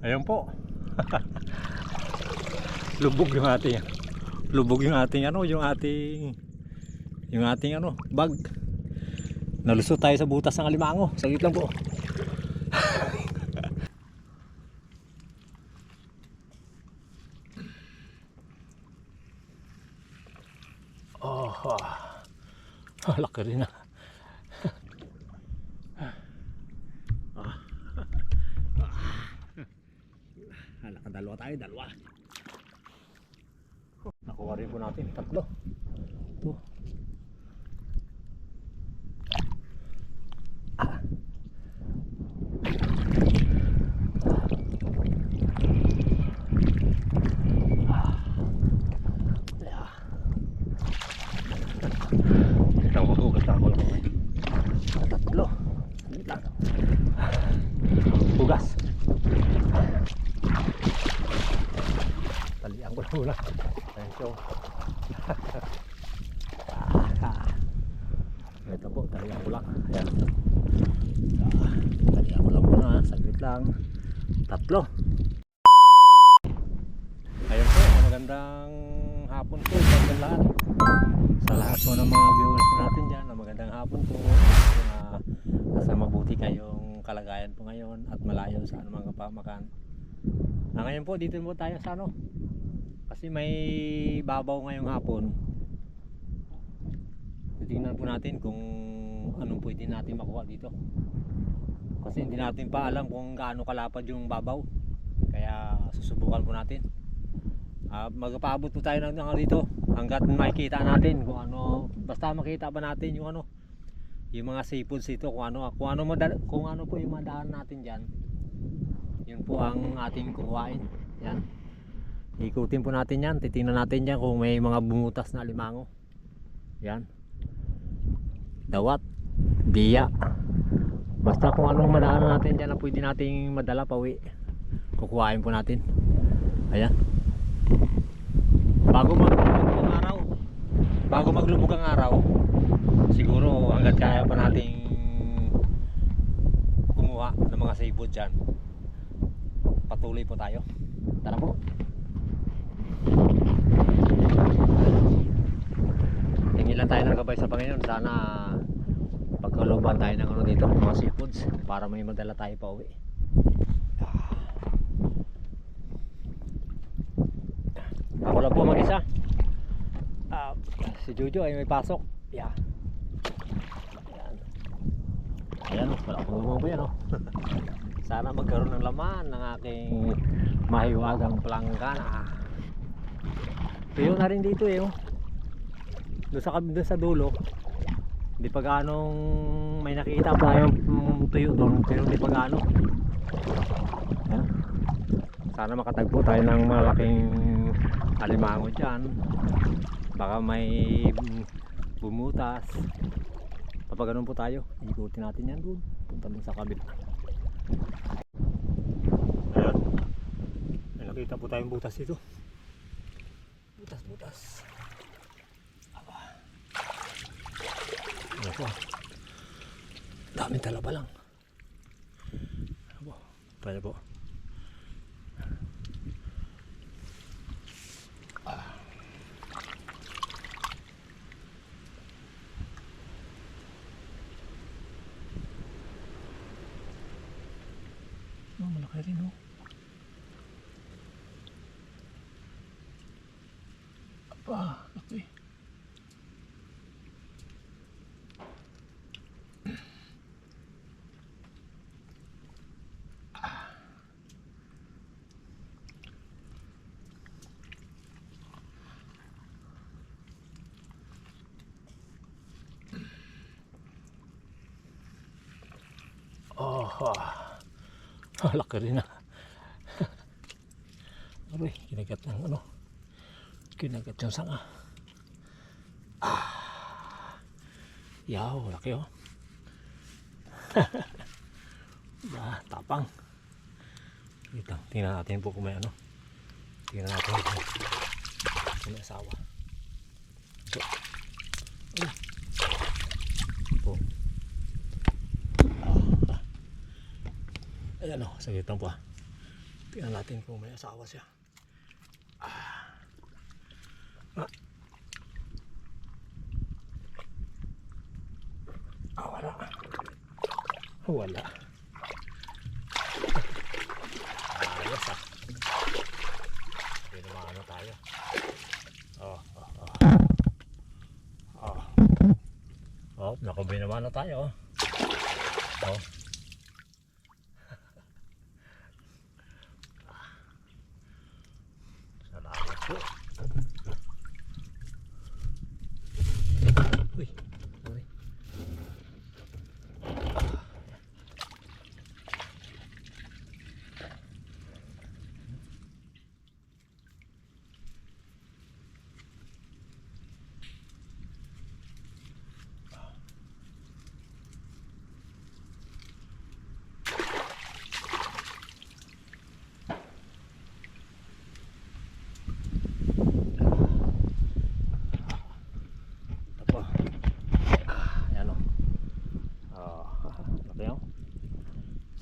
Ayun po. Lubog yung ating bag. Nalusot tayo sa butas ng alimango. Saglit lang po. Laki rin na. Dalawa tayo, dalawa. Nakuha rin po natin, tatlo. Ito. Tatlo. Hugas. Talian ko lang muna. Tensyo. Ito po, talian ko lang. Ayan. Talian ko lang muna. Saglit lang. Tatlo. Ayun po, magandang hapon po sa lahat. Sa lahat po ng mga viewers natin dyan, magandang hapon po. Nasa mabuti kayong kalagayan po ngayon at malayo sa anumang kapamakan. Ngayon po, dito po tayo sa ano. Kasi may babaw ngayong hapon. Titingnan po natin kung anong pwede natin makuha dito. Kasi hindi natin pa alam kung gaano kalapad yung babaw. Kaya susubukan po natin. Magpaabot po tayo ng dito hanggat makikita natin kung ano, basta makita pa natin yung ano, yung mga seafoods dito, kung ano po yung madaan natin diyan. Yun po ang ating kukuhain. Yan. Ikutin po natin yan, titingnan natin yan kung may mga bumutas na alimango. Yan. Dawat, biya. Basta kung anong madaanan natin dyan na pwede nating madala pauwi, kukuhain po natin. Ayan. Bago maglubog ang araw, siguro hanggat kaya pa nating kumuha ng mga seafood dyan, patuloy po tayo. Tara po. Tingin lang tayo ng gabay sa Panginoon. Sana pagkaluban tayo ng ano dito, mga seafoods, para may madala tayo pa uwi. Ako lang po mag-isa. Si Jojo ay may pasok. Yeah. Ayan, wala akong lumang po yan, oh. Sana magkaroon ng laman ng aking mahiwagang planggana. Tuyo na rin dito eh, oh. Doon sa dulo. Hindi pa ganong may nakita pa tayong tuyo doon, pero hindi pa gano. Ayan. Sana makatagpo tayo ng malaking alimango dyan. Baka may bumutas. Kapag ganun po tayo, ikutin natin yan doon. Punta doon sa kabila. Ayan. May nakita po tayong butas dito. Butas. Ano po? Daming talaba lang. Tayo po. Malaki rin, oh. Apa, laki. Laki rin na. Aray, kinagat ng ano, kinagat yung sanga. Yaw, laki, oh. Tapang. Tingnan natin po kung may ano. Tingnan natin kung may asawa. So, po. Ayan, oh, saglit lang po. Tingnan natin kung may asawa siya. Wala. Wala. Ayos ah. Hindi naman ano tayo. Nakabay naman na tayo. Salamat po. Uy, sorry.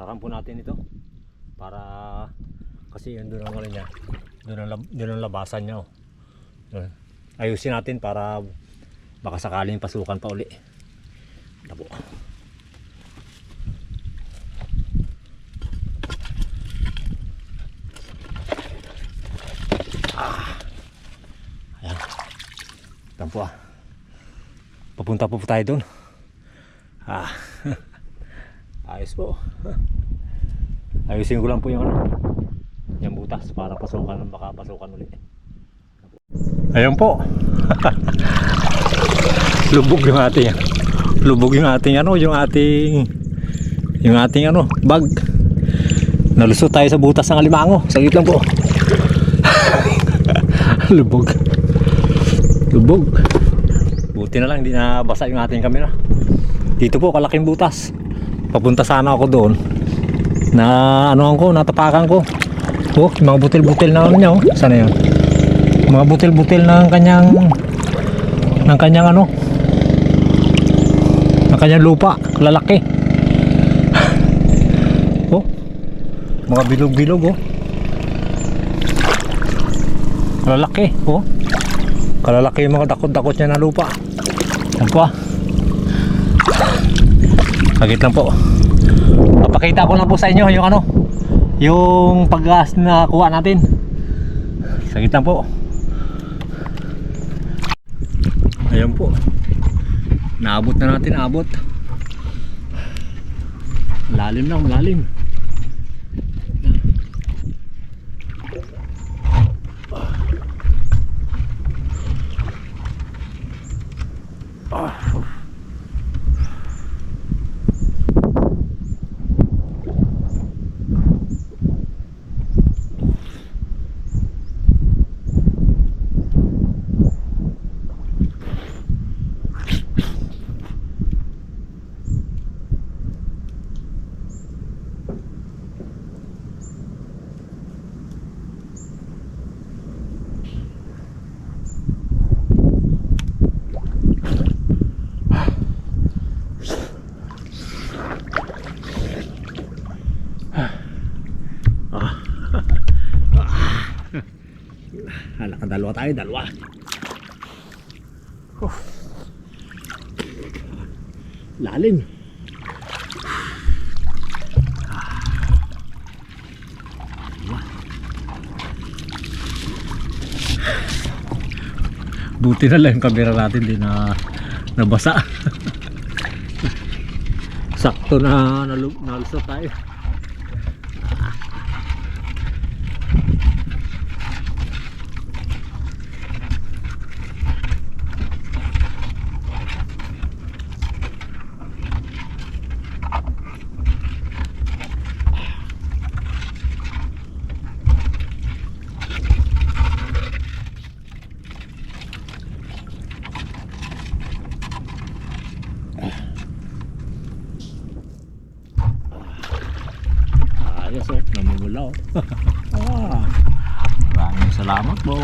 Saram po natin ito para kasi yun doon ang ano niya, doon ang labasan niya. Ayusin natin para baka sakaling pasukan pa uli. Ito po. Ayan. Ito po Papunta po tayo doon. Ayos po. Ayusin ko lang po yung yung butas para pasukan, baka pasukan ulit. Ayun po. Lubog yung ating bag. Nalusot tayo sa butas ng alimango. Saglit lang po. Lubog. Buti na lang hindi na basa yung ating camera. Dito po kalaking butas. Papunta sana ako doon na natapakan ko. Mga butil-butil na niya. Sana yun? Mga butil-butil ng kanyang lupa, lalaki. Mga bilog-bilog lalaki. Kalalaki yung mga dakot-dakot niya na lupa. Yan po. Saglit lang po. Papakita ko lang po sa inyo yung paggas na kuha natin. Saglit lang po. Ayan po. Naabot na natin, Lalim lang, malalim. Dalawa tayo. Lalim. Buti na lang yung camera natin din na nabasa. Sakto na nalusot tayo. Ayos namumula maraming salamat po.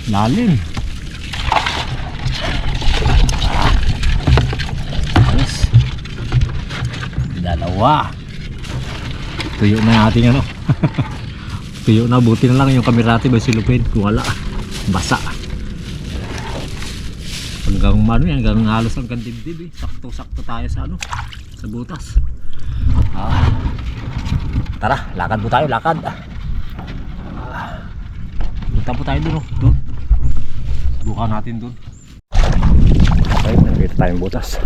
Lalim. Wow. Tuyo na yung ating ano. Tuyo na, buti na lang yung kamera natin may silupin. Kung wala, basa. Hanggang ano yan, hanggang halos hanggang dibdib eh. Sakto-sakto tayo sa ano, sa butas. Tara, lakad po tayo, lakad. Punta po tayo dun, oh. Dun. Bukan natin dun. Okay, nakita tayong butas.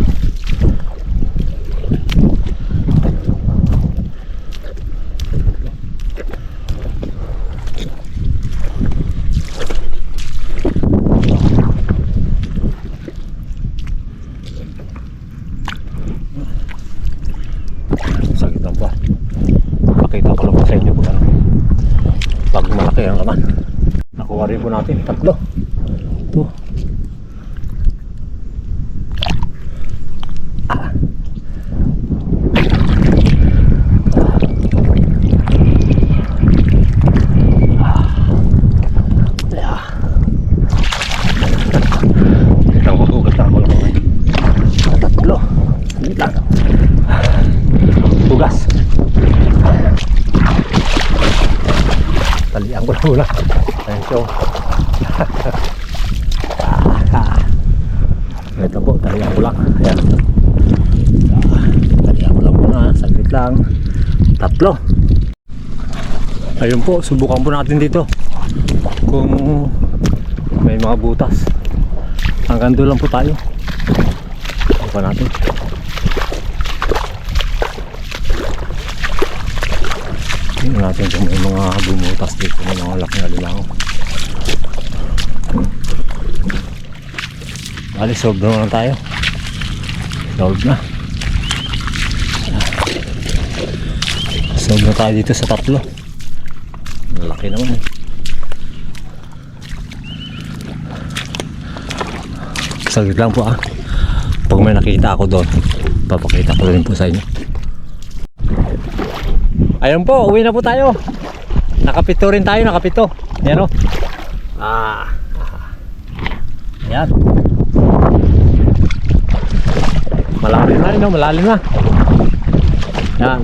Sakit lang po. Pakita ko lang po sa inyo kung ano. Pag malaki ang laman. Nakuha rin po natin, tatlo. Ito. Tugas. Talian ko lang muna. Ayan siya. Ito po, talian ko lang. Ayan. Talian ko lang muna. Saglit lang. Tatlo. Ayun po, subukan po natin dito. Kung may mga butas. Hanggang doon lang po tayo. Subukan natin. Tingnan natin kung may mga bumutas dito, may mga laki na lilango. Bali, solve na lang tayo. Solve na. Solve na tayo dito sa tatlo. Laki naman eh. Saglit lang po ah. Pag may nakita ako doon, papakita ko rin po sa inyo. Ayun po, uwi na po tayo. Nakapito rin tayo, nakapito. Ayan o. Ayan. Malalim na rin o, malalim na. Ayan.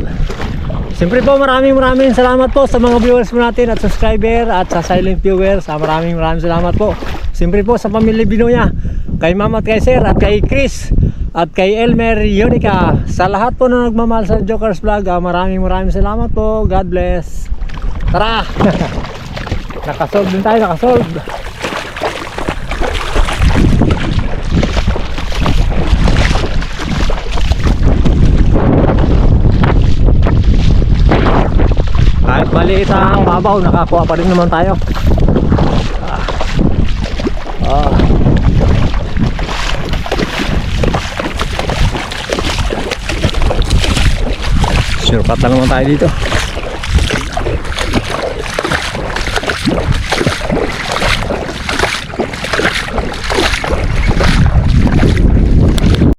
Siyempre po, maraming salamat po sa mga viewers mo natin at subscriber at sa silent viewers. Maraming salamat po. Siyempre po sa pamilya Binoya, kay Mama at kay Sir at kay Chris at kay Elmer Yonica, sa lahat po na nagmamahal sa Jokers Vlog, maraming salamat po. God bless. Tara. Nakasolve din tayo, nakasolve. Kahit maliit ang babaw, nakakuha pa rin naman tayo. Shortcut lang naman tayo dito.